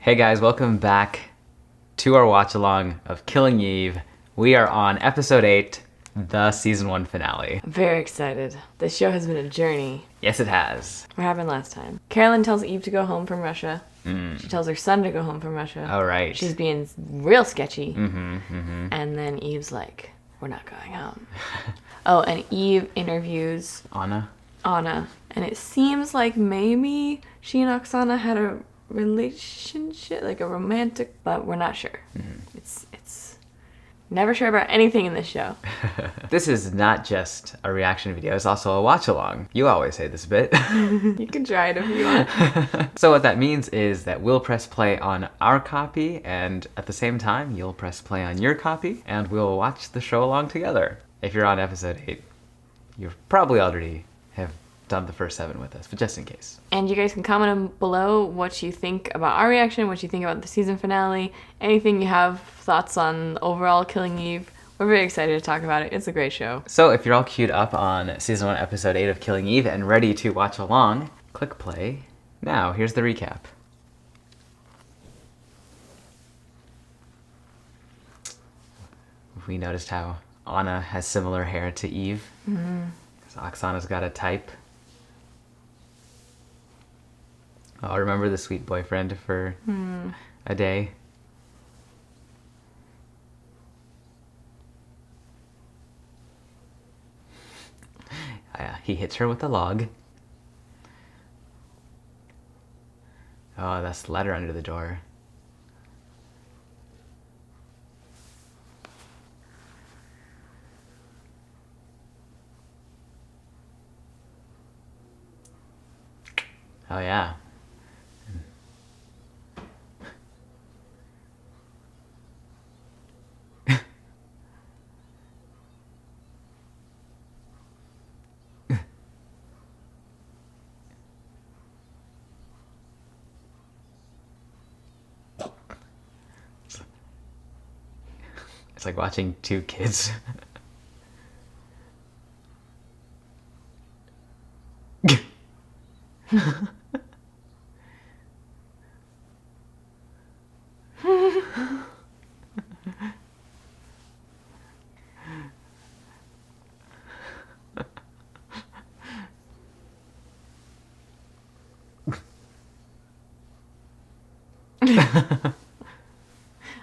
Hey guys, welcome back to our watch along of Killing Eve. We are on episode 8, the season 1 finale. I'm very excited. This show has been a journey. Yes, it has. What happened last time? Carolyn tells Eve to go home from Russia. She tells her son to go home from Russia. Oh, right. She's being real sketchy. Mm-hmm. And then Eve's like, we're not going home. Oh, and Eve interviews Anna? Anna. And it seems like maybe she and Oksana had a relationship, like a romantic, but we're not sure. It's never sure about anything in this show. This is not just a reaction video, it's also a watch along. You always say this bit. You can try it if you want. So what that means is that we'll press play on our copy, and at the same time, you'll press play on your copy, and we'll watch the show along together. If you're on episode 8, you probably already have done the first 7 with us, but just in case. And you guys can comment below what you think about our reaction, what you think about the season finale, anything you have thoughts on overall Killing Eve. We're very excited to talk about it. It's a great show. So if you're all queued up on season 1 episode 8 of Killing Eve and ready to watch along, click play. Now, here's the recap. We noticed how Anna has similar hair to Eve. So Oksana's got a type. I'll remember the sweet boyfriend for a day. He hits her with a log. Oh, that's the letter under the door. Oh, yeah. It's like watching two kids.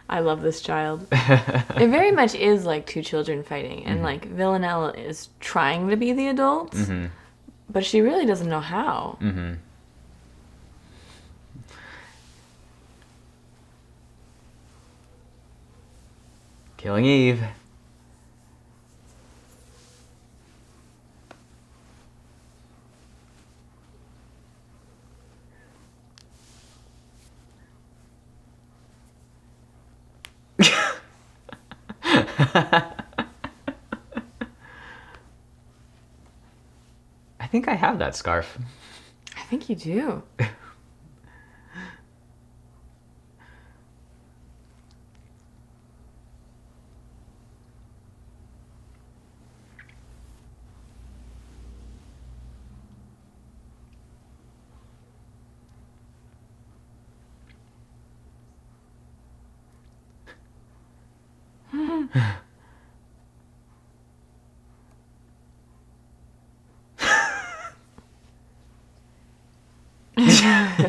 I love this child. It very much is like two children fighting, and like Villanelle is trying to be the adult, but she really doesn't know how. Killing Eve. I think I have that scarf. I think you do.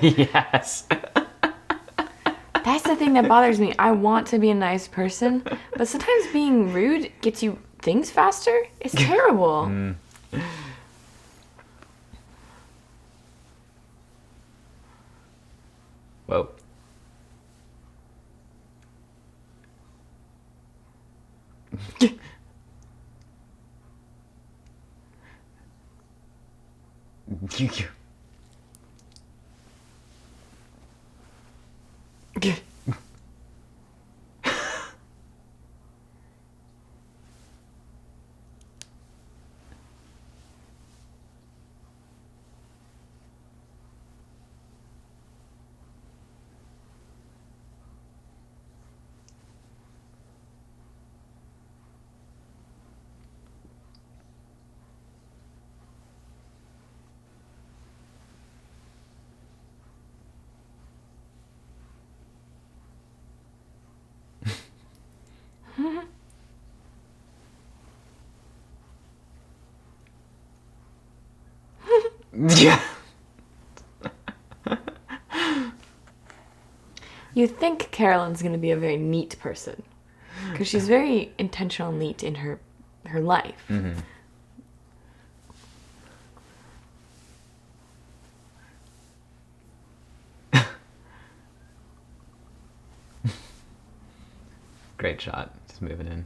Yes. That's the thing that bothers me. I want to be a nice person, but sometimes being rude gets you things faster. It's terrible. Whoa. Yeah. You think Carolyn's gonna be a very neat person, because she's very intentional, neat in her life. Mm-hmm. Great shot. Just moving in.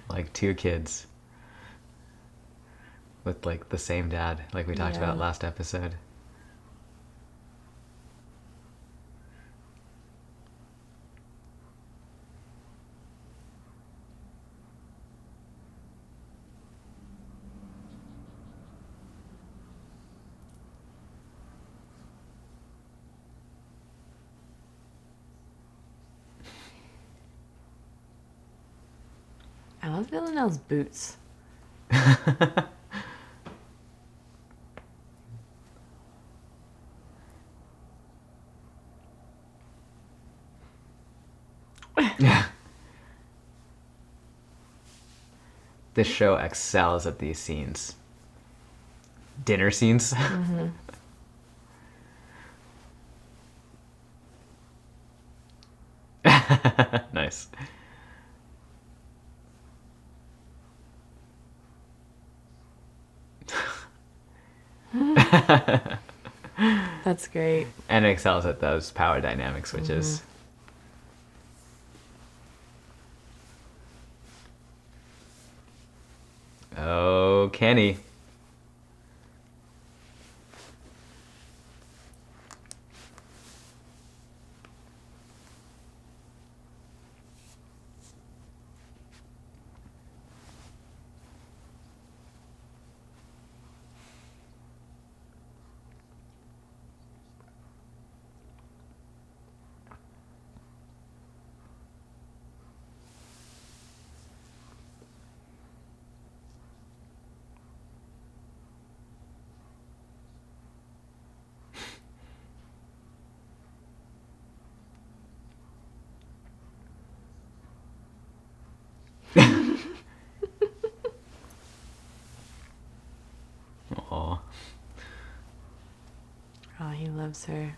Like two kids with like the same dad, like we talked about Yeah. last episode. I love Villanelle's boots. Yeah. This show excels at these scenes. Dinner scenes. Mm-hmm. Nice. That's great. And it excels at those power dynamic switches. Oh, Kenny. Aw. Oh, he loves her.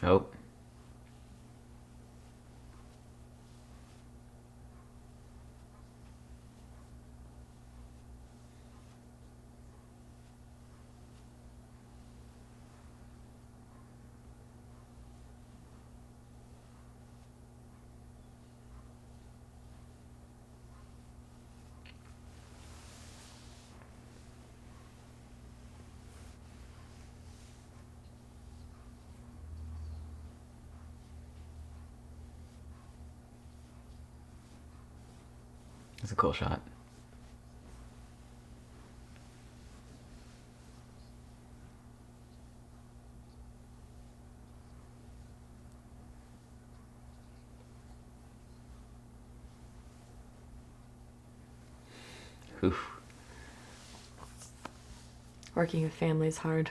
Oh. That's a cool shot. Oof. Working with family is hard.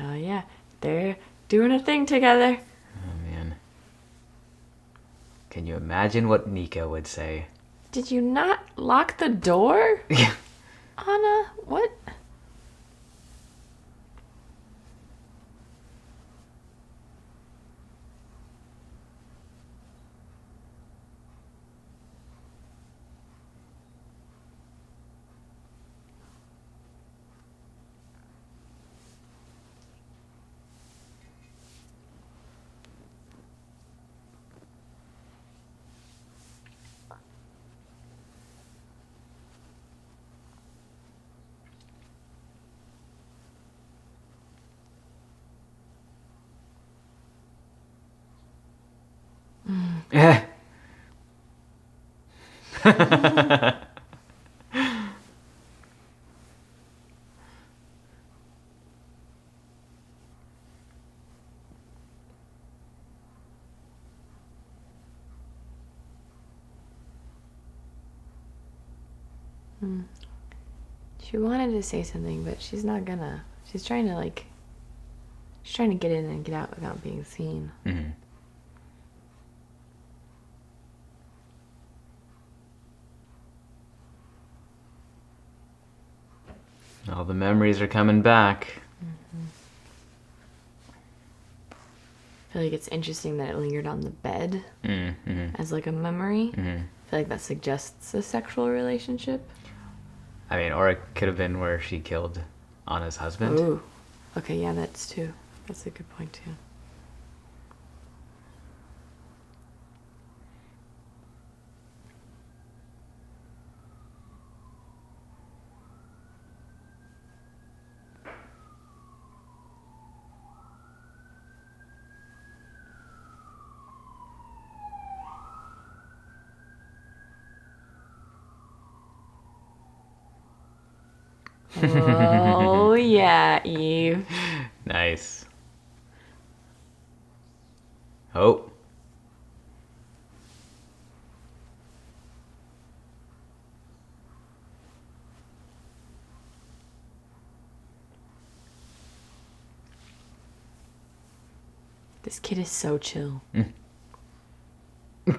Oh yeah, they're doing a thing together. Oh, man. Can you imagine what Nika would say? Did you not lock the door? Yeah. Anna, what? She wanted to say something, but she's not gonna. She's trying to she's trying to get in and get out without being seen. Mm-hmm. All the memories are coming back. I feel like it's interesting that it lingered on the bed as like a memory. Mm-hmm. I feel like that suggests a sexual relationship. I mean, or it could have been where she killed Anna's husband. Ooh. Okay, yeah, that's too. That's a good point too. Oh yeah, Eve. Nice. Oh. This kid is so chill. I feel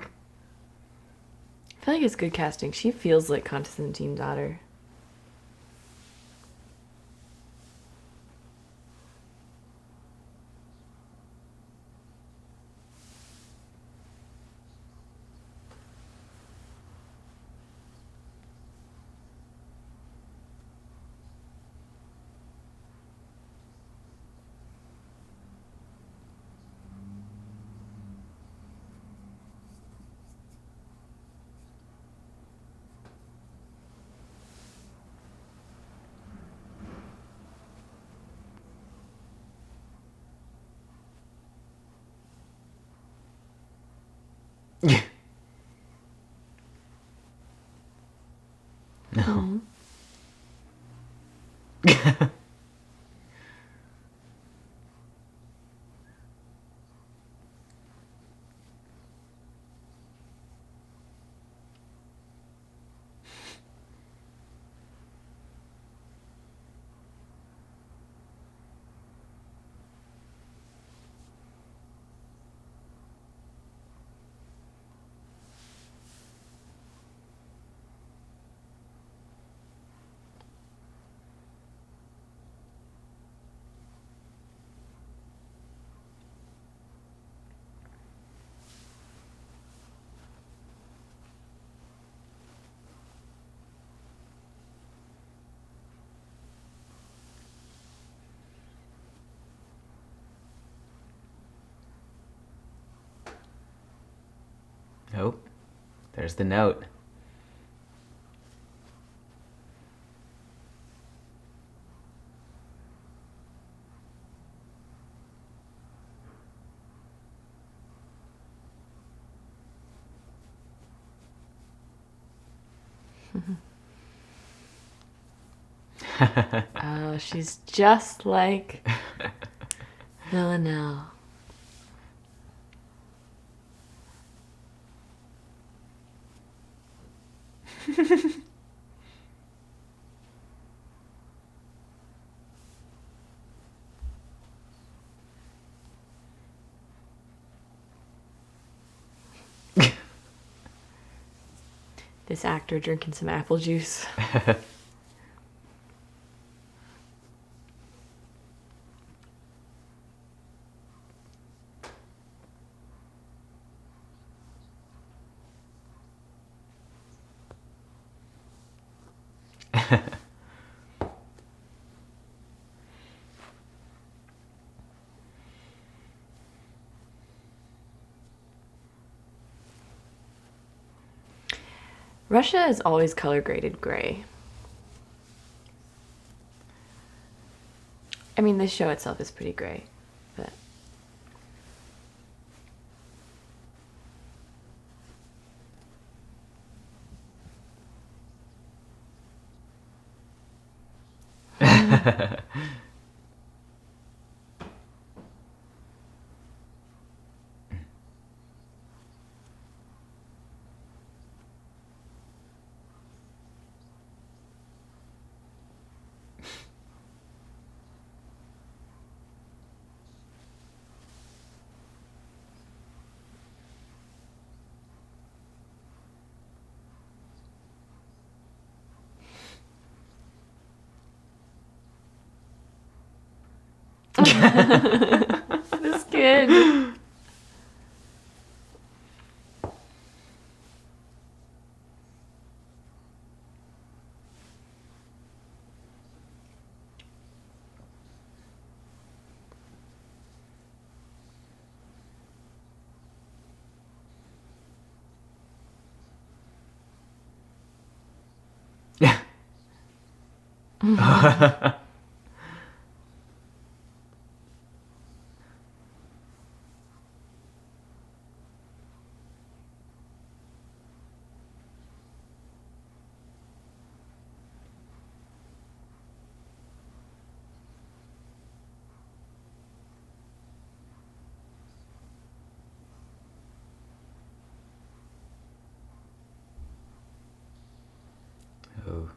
like it's good casting. She feels like Constantine's daughter. No. Oh, there's the note. Oh, she's just like Villanelle. This actor drinking some apple juice. Russia is always color graded gray. I mean, this show itself is pretty gray, but This kid. Yeah. Oh.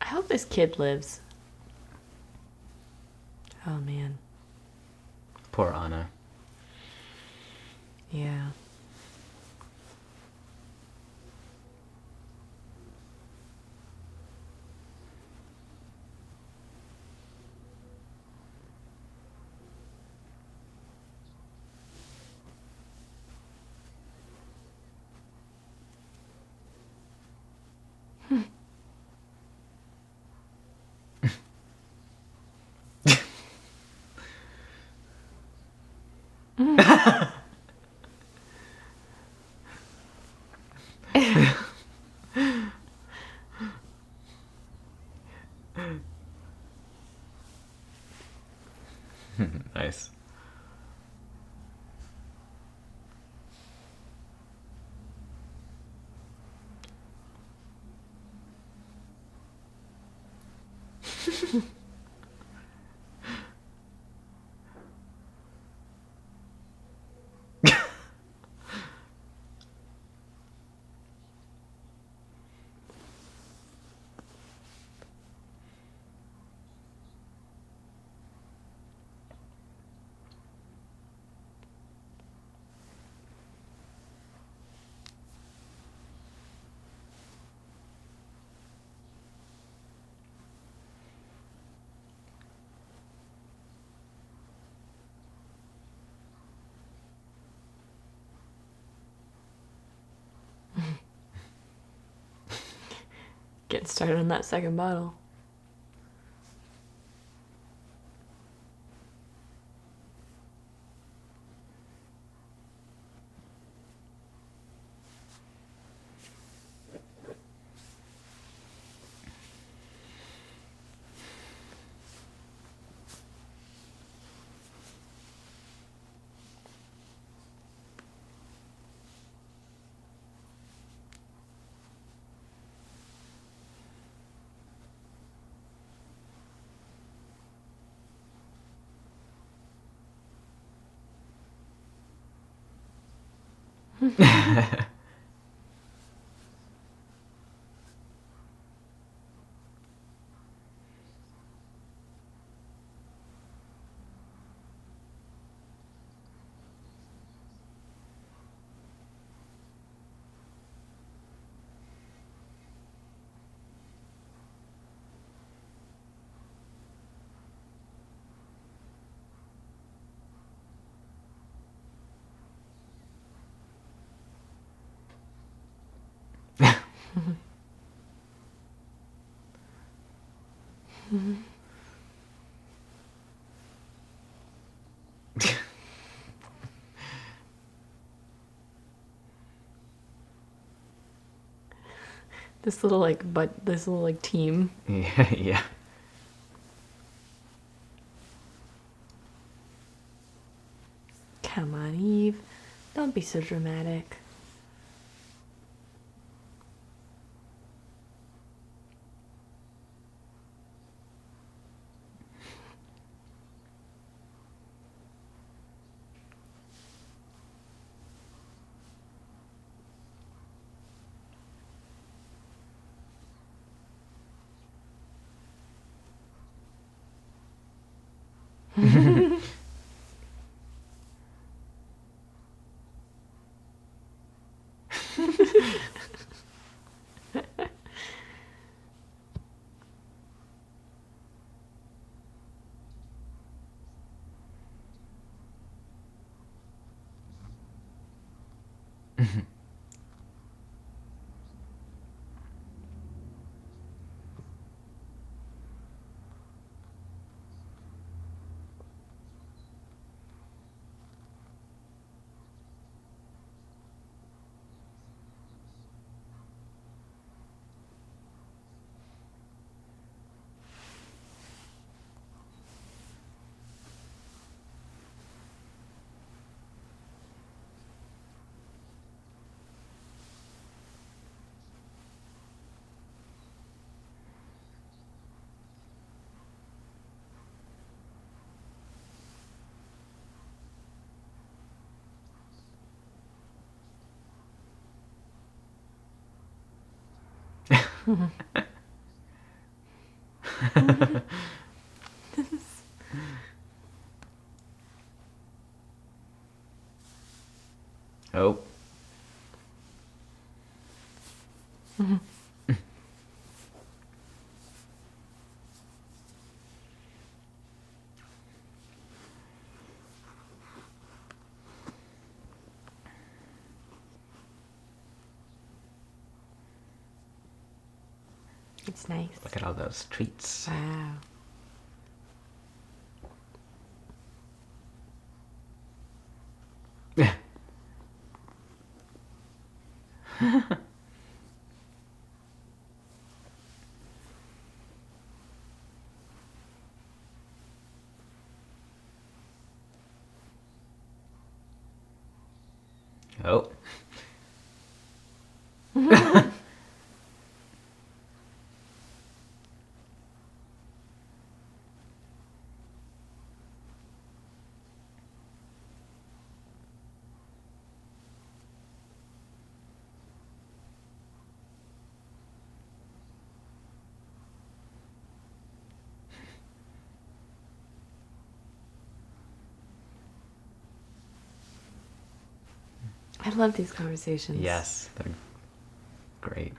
I hope this kid lives. Oh man. Poor Anna. Yeah. Nice. Get started on that second bottle. This little like team. Yeah, yeah. Come on, Eve. Don't be so dramatic. Oh. It's nice. Look at all those treats. Wow. Oh. I love these conversations. Yes, they're great.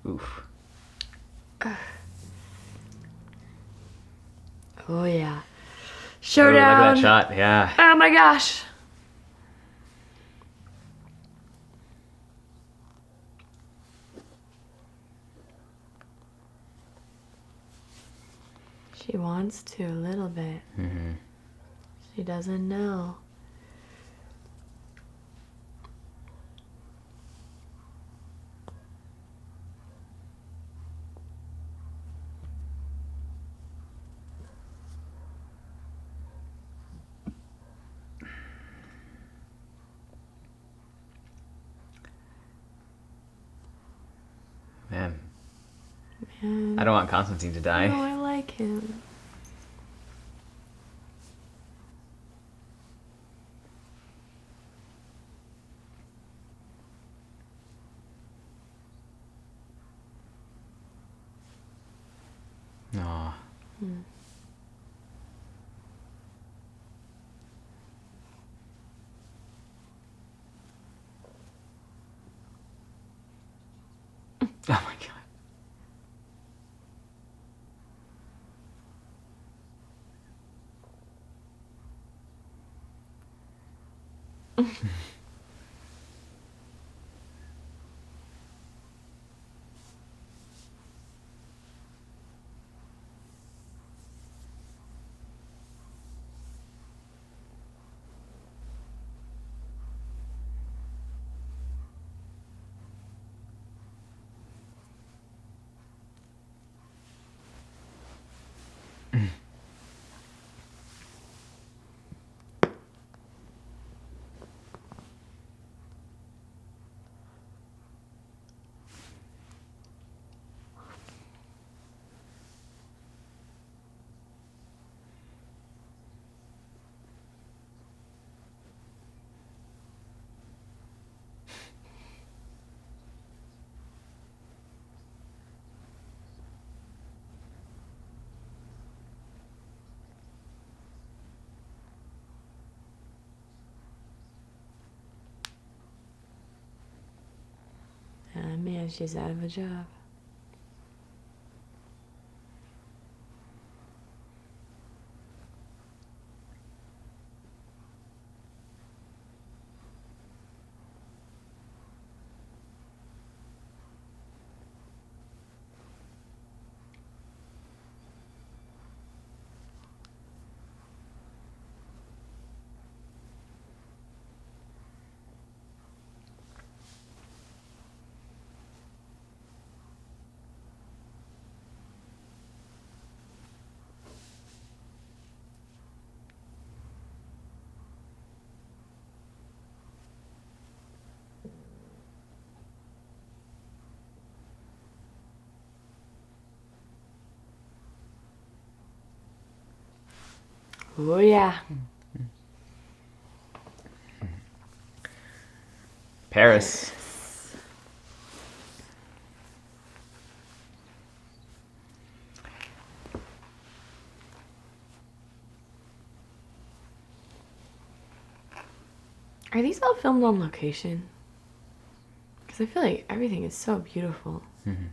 Oof. Oh yeah. Oh, Showdown. look at that shot. Yeah. Oh my gosh. She wants to a little bit. Mm-hmm. She doesn't know. Man, Man. I don't want Constantine to die. No, I like him. Aw. Oh my god. Man, she's out of a job. Oh yeah. Paris. Are these all filmed on location? Because I feel like everything is so beautiful. Mm-hmm.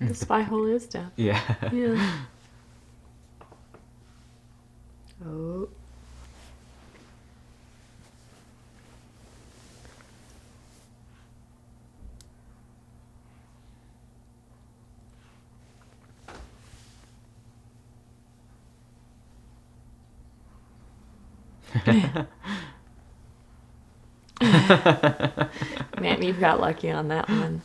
The spy hole is down. Yeah. Yeah. Oh. Man, you've got lucky on that one.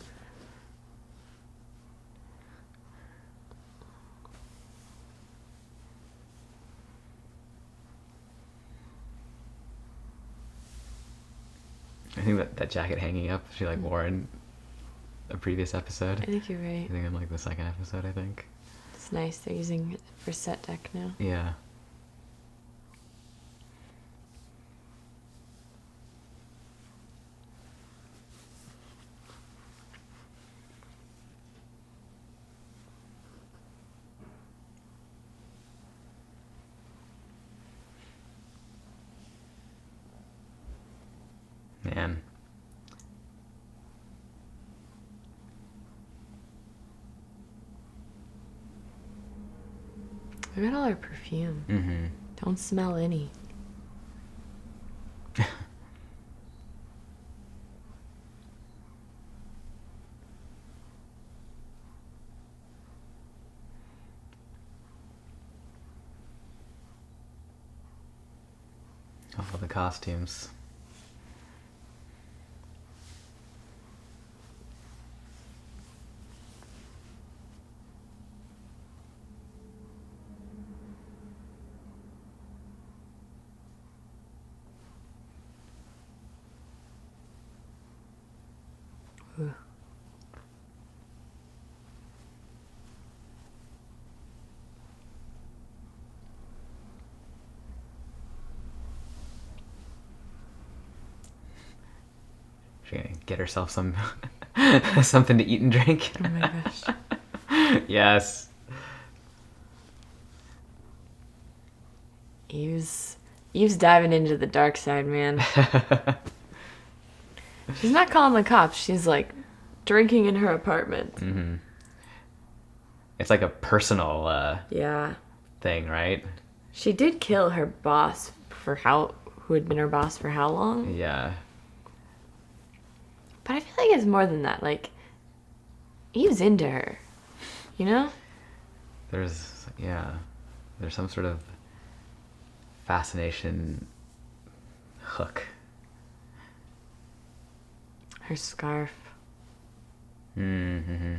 I think that jacket hanging up, she like wore in a previous episode. I think you're right. I think in like the second episode, I think. It's nice. They're using it for set deck now. Yeah. Man. Look at all our perfume. Mm-hmm. Don't smell any. All the costumes. Ooh. She's gonna get herself some something to eat and drink. Oh my gosh. Yes. Eve's diving into the dark side, man. She's not calling the cops. She's like drinking in her apartment. Mm-hmm. It's like a personal Yeah. thing, right? She did kill her boss who had been her boss for how long? Yeah. But I feel like it's more than that. Like, Eve's into her. You know? There's some sort of fascination hook. Her scarf. Mm-hmm.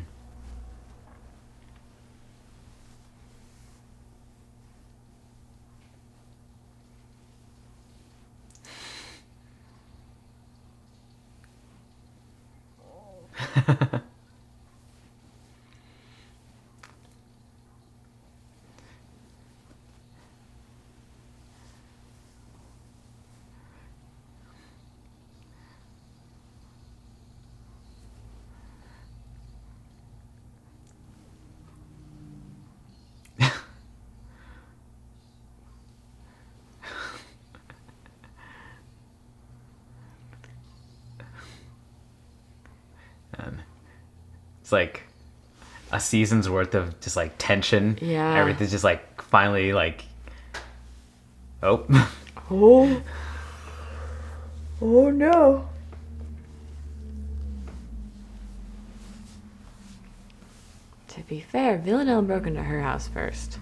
And it's like a season's worth of just like tension. Yeah. Everything's just like finally like, oh. Oh. Oh no. To be fair, Villanelle broke into her house first.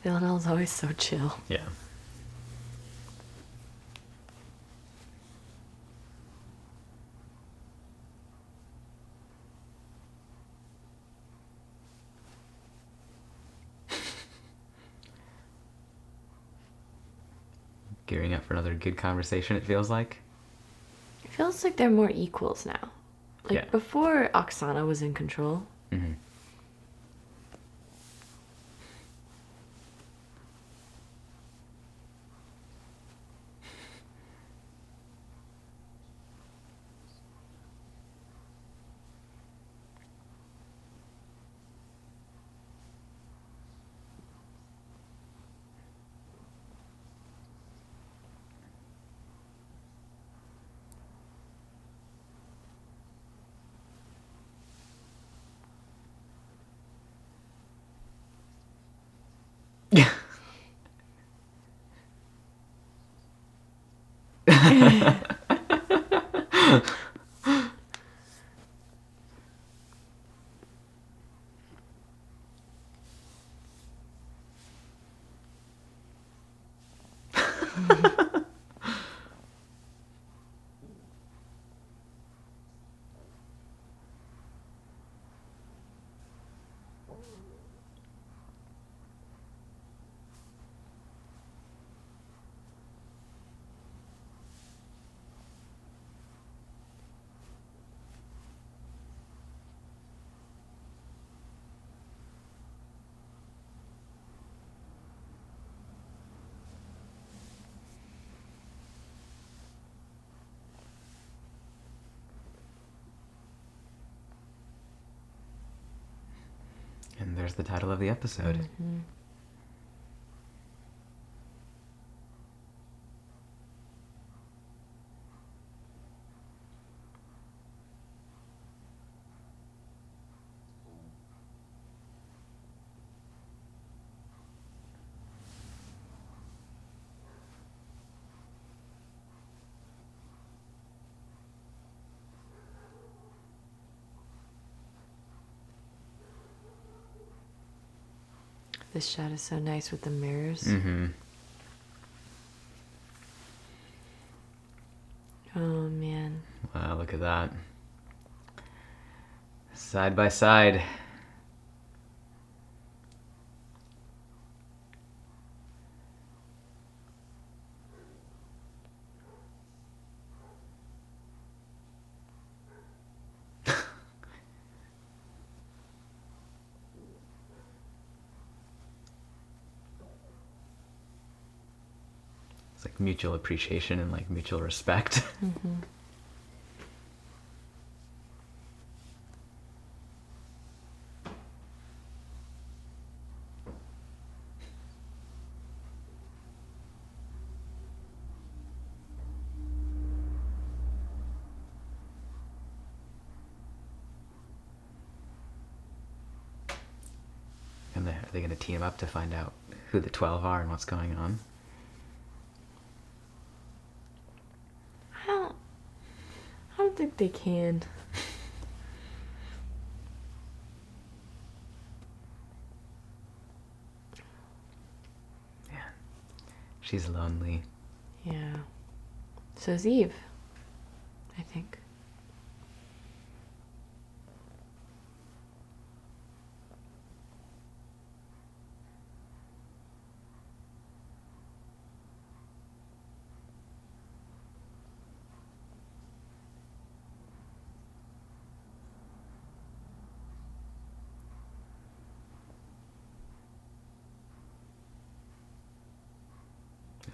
Villanelle's always so chill. Yeah. Gearing up for another good conversation, it feels like. It feels like they're more equals now. Like Yeah. before Oksana was in control. Mm-hmm. And there's the title of the episode. Mm-hmm. This shot is so nice with the mirrors. Mm-hmm. Oh man. Wow, look at that. Side by side. It's like mutual appreciation and like mutual respect. Mm-hmm. And are they going to team up to find out who the 12 are and what's going on? I don't think they can. Yeah. She's lonely. Yeah. So is Eve, I think.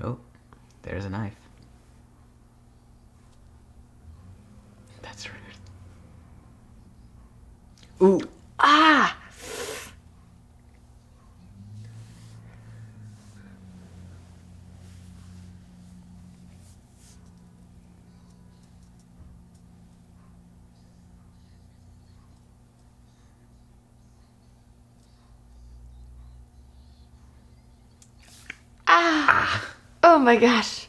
Oh, there's a knife. That's rude. Ooh. Ah! Ah! Oh my gosh.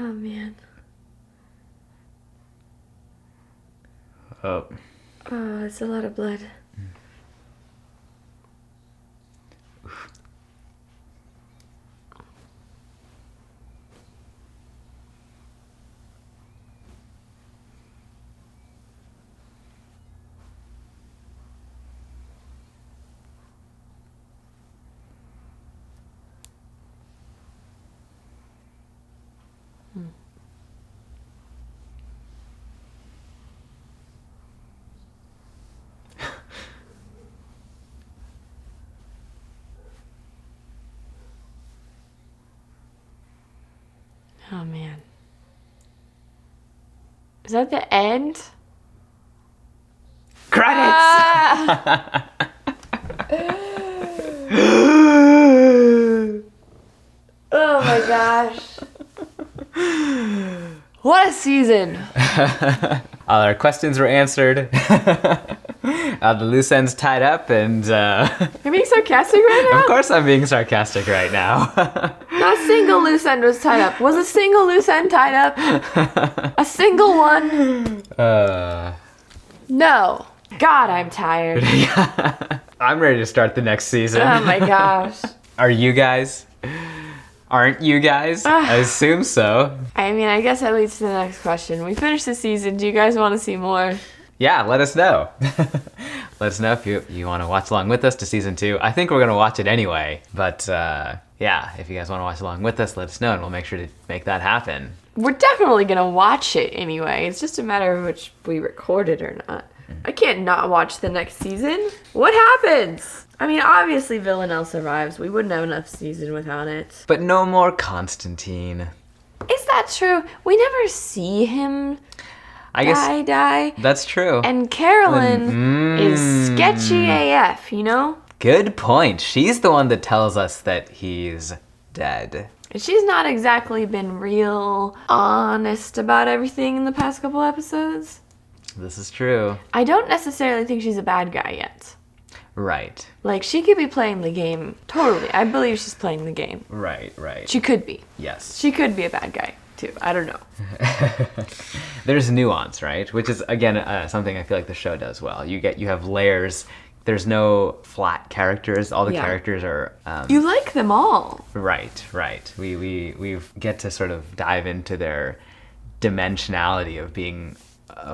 Oh, man. Oh. Oh, it's a lot of blood. Oh, man. Is that the end? Credits! Ah! Oh my gosh. What a season. All our questions were answered. The loose ends tied up, and You're being sarcastic right now? of course I'm being sarcastic right now. Not a single loose end was tied up. Was a single loose end tied up? A single one? No. God, I'm tired. I'm ready to start the next season. Oh my gosh. Are you guys? Aren't you guys? I assume so. I mean, I guess that leads to the next question. We finished the season. Do you guys want to see more? Yeah, let us know. Let us know if you want to watch along with us to season 2. I think we're going to watch it anyway. But yeah, if you guys want to watch along with us, let us know and we'll make sure to make that happen. We're definitely going to watch it anyway. It's just a matter of which we record it or not. I can't not watch the next season. What happens? I mean, obviously Villanelle survives. We wouldn't have enough season without it. But no more Constantine. Is that true? We never see him I guess die. that's true. And Carolyn is sketchy AF, you know? Good point. She's the one that tells us that he's dead. She's not exactly been real honest about everything in the past couple episodes. This is true. I don't necessarily think she's a bad guy yet. Right. Like, she could be playing the game. Totally. I believe she's playing the game. Right. She could be. Yes. She could be a bad guy, too. I don't know. There's nuance, right? Which is, again, something I feel like the show does well. You have layers. There's no flat characters. All the characters are... You like them all. Right. We get to sort of dive into their dimensionality of being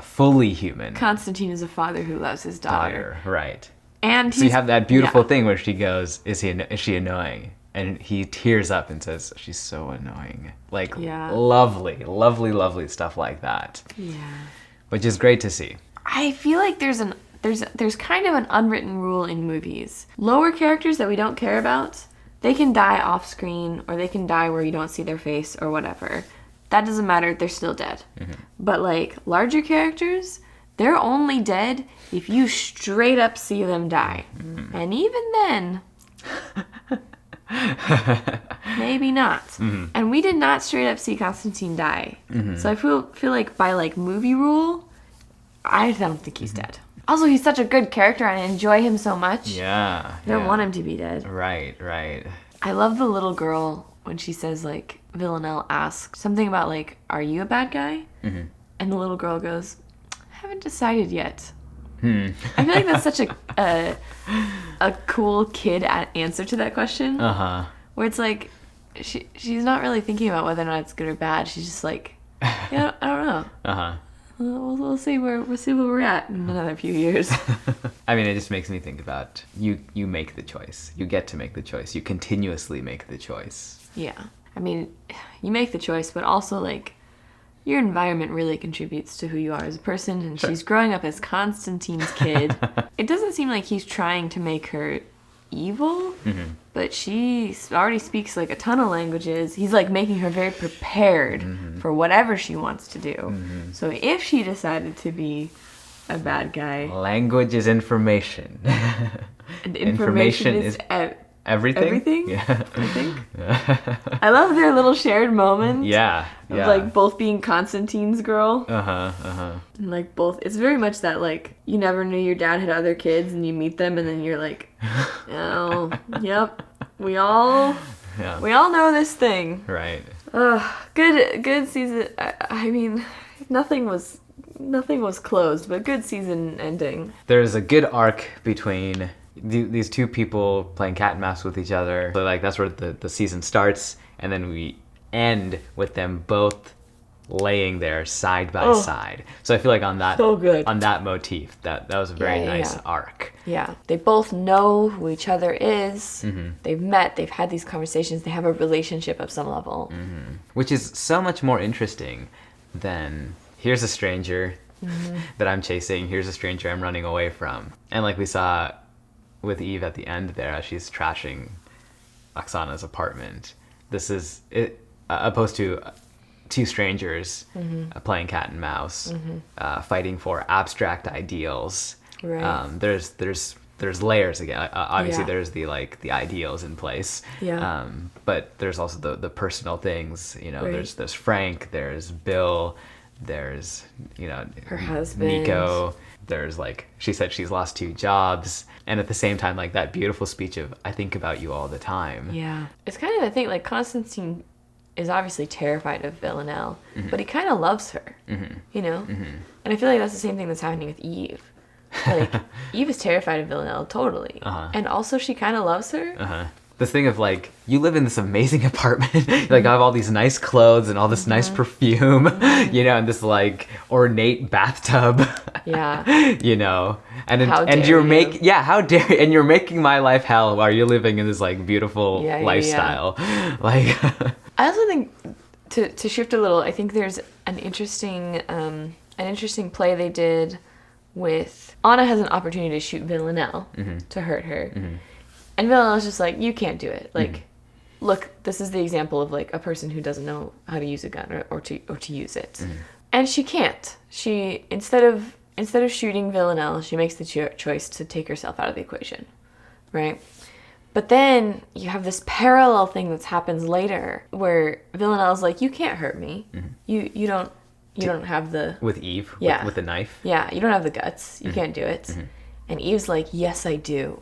fully human. Constantine is a father who loves his daughter. Right. And so you have that beautiful thing where she goes, is she annoying? And he tears up and says, she's so annoying. Like, lovely stuff like that. Yeah. Which is great to see. I feel like there's kind of an unwritten rule in movies. Lower characters that we don't care about, they can die off screen or they can die where you don't see their face or whatever. That doesn't matter, they're still dead. Mm-hmm. But like larger characters, they're only dead if you straight up see them die. Mm-hmm. And even then, maybe not. Mm-hmm. And we did not straight up see Constantine die. Mm-hmm. So I feel like by like movie rule, I don't think he's dead. Also, he's such a good character and I enjoy him so much. Yeah. I don't want him to be dead. Right. I love the little girl when she says, like, Villanelle asks something about, like, are you a bad guy? Mm-hmm. And the little girl goes, I haven't decided yet. I feel like that's such a cool kid answer to that question. Uh-huh. Where it's like, she's not really thinking about whether or not it's good or bad. She's just like, yeah, I don't know. Uh-huh. We'll see where we're at in another few years. I mean, it just makes me think about you make the choice. You get to make the choice. You continuously make the choice. Yeah. I mean, you make the choice, but also, like, your environment really contributes to who you are as a person, and she's growing up as Constantine's kid. It doesn't seem like he's trying to make her evil, but she already speaks, like, a ton of languages. He's, like, making her very prepared for whatever she wants to do. So if she decided to be a bad guy... Language is information. And information is... Everything? Yeah. I think. I love their little shared moment. Yeah. Of, like, both being Constantine's girl. And, like, both. It's very much that, like, you never knew your dad had other kids and you meet them and then you're like, oh, yep. We all know this thing. Right. Good season. I mean, nothing was closed, but good season ending. There's a good arc between these two people playing cat and mouse with each other. So like that's where the season starts, and then we end with them both laying there side by side. So I feel like on that So good. on that motif, that was a very nice arc. Yeah, they both know who each other is. They've met, they've had these conversations, they have a relationship of some level. Which is so much more interesting than here's a stranger that I'm chasing, here's a stranger I'm running away from. And like we saw with Eve at the end there, as she's trashing Oksana's apartment. This is it, opposed to two strangers playing cat and mouse, fighting for abstract ideals. Right. There's layers again. Obviously, there's the ideals in place. Yeah. But there's also the personal things. You know, Right. there's Frank, there's Bill, there's Her husband. Nico. There's she said she's lost 2 jobs, and at the same time, that beautiful speech of "I think about you all the time." Yeah. It's kind of the thing. Constantine is obviously terrified of Villanelle, but he kind of loves her. You know. And I feel like that's the same thing that's happening with Eve. Eve is terrified of Villanelle, totally. And also she kind of loves her. This thing of you live in this amazing apartment, I have all these nice clothes and all this nice perfume, and this ornate bathtub. Yeah. And How and dare you're you. how dare and you're making my life hell while you're living in this beautiful Yeah. lifestyle. I also think to shift a little, I think there's an interesting play they did with Anna has an opportunity to shoot Villanelle to hurt her. And Villanelle's just you can't do it. Look, this is the example of a person who doesn't know how to use a gun or to use it. And she can't. She instead of shooting Villanelle, she makes the choice to take herself out of the equation. Right? But then you have this parallel thing that happens later where Villanelle's you can't hurt me. You don't have the with Eve, with the knife. Yeah, you don't have the guts. You can't do it. And Eve's yes, I do.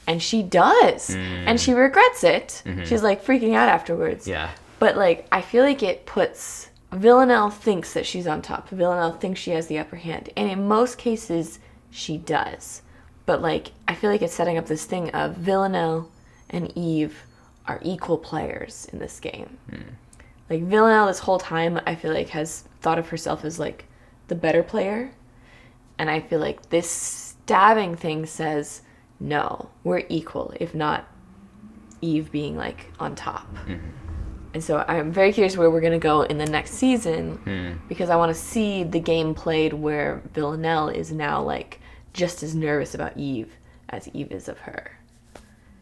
And she does. And she regrets it. She's freaking out afterwards. Yeah. But I feel it puts Villanelle thinks that she's on top. Villanelle thinks she has the upper hand. And in most cases, she does. But I feel it's setting up this thing of Villanelle and Eve are equal players in this game. Villanelle this whole time, I feel has thought of herself as the better player. And I feel this stabbing thing says, no, we're equal, if not Eve being on top. And so I'm very curious where we're going to go in the next season because I want to see the game played where Villanelle is now just as nervous about Eve as Eve is of her.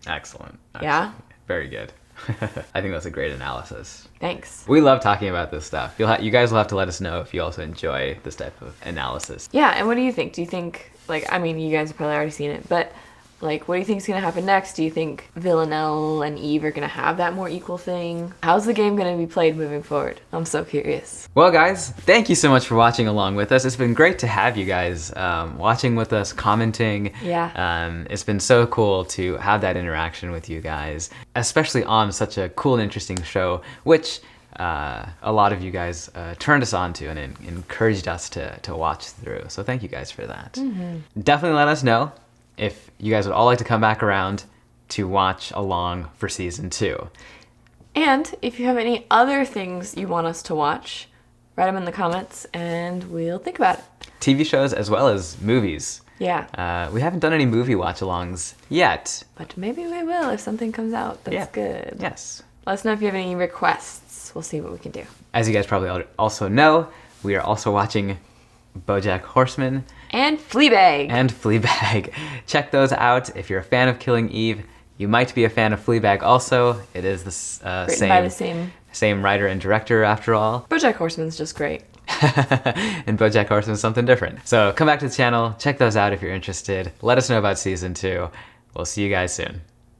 Excellent. Yeah? Very good. I think that's a great analysis. Thanks. We love talking about this stuff. You guys will have to let us know if you also enjoy this type of analysis. Yeah, and what do you think? Do you think, you guys have probably already seen it, but, what do you think is going to happen next? Do you think Villanelle and Eve are going to have that more equal thing? How's the game going to be played moving forward? I'm so curious. Well, guys, thank you so much for watching along with us. It's been great to have you guys watching with us, commenting. Yeah. It's been so cool to have that interaction with you guys, especially on such a cool and interesting show, which a lot of you guys turned us on to and encouraged us to watch through. So thank you guys for that. Definitely let us know if you guys would all like to come back around to watch along for season 2. And if you have any other things you want us to watch, write them in the comments and we'll think about it. TV shows as well as movies. Yeah. We haven't done any movie watch-alongs yet. But maybe we will if something comes out that's good. Yes. Let us know if you have any requests. We'll see what we can do. As you guys probably also know, we are also watching BoJack Horseman and Fleabag. Check those out. If you're a fan of Killing Eve, you might be a fan of Fleabag also. It is the written by the same writer and director after all. BoJack Horseman's just great. And BoJack Horseman's something different. So come back to the channel, check those out if you're interested. Let us know about season 2. We'll see you guys soon.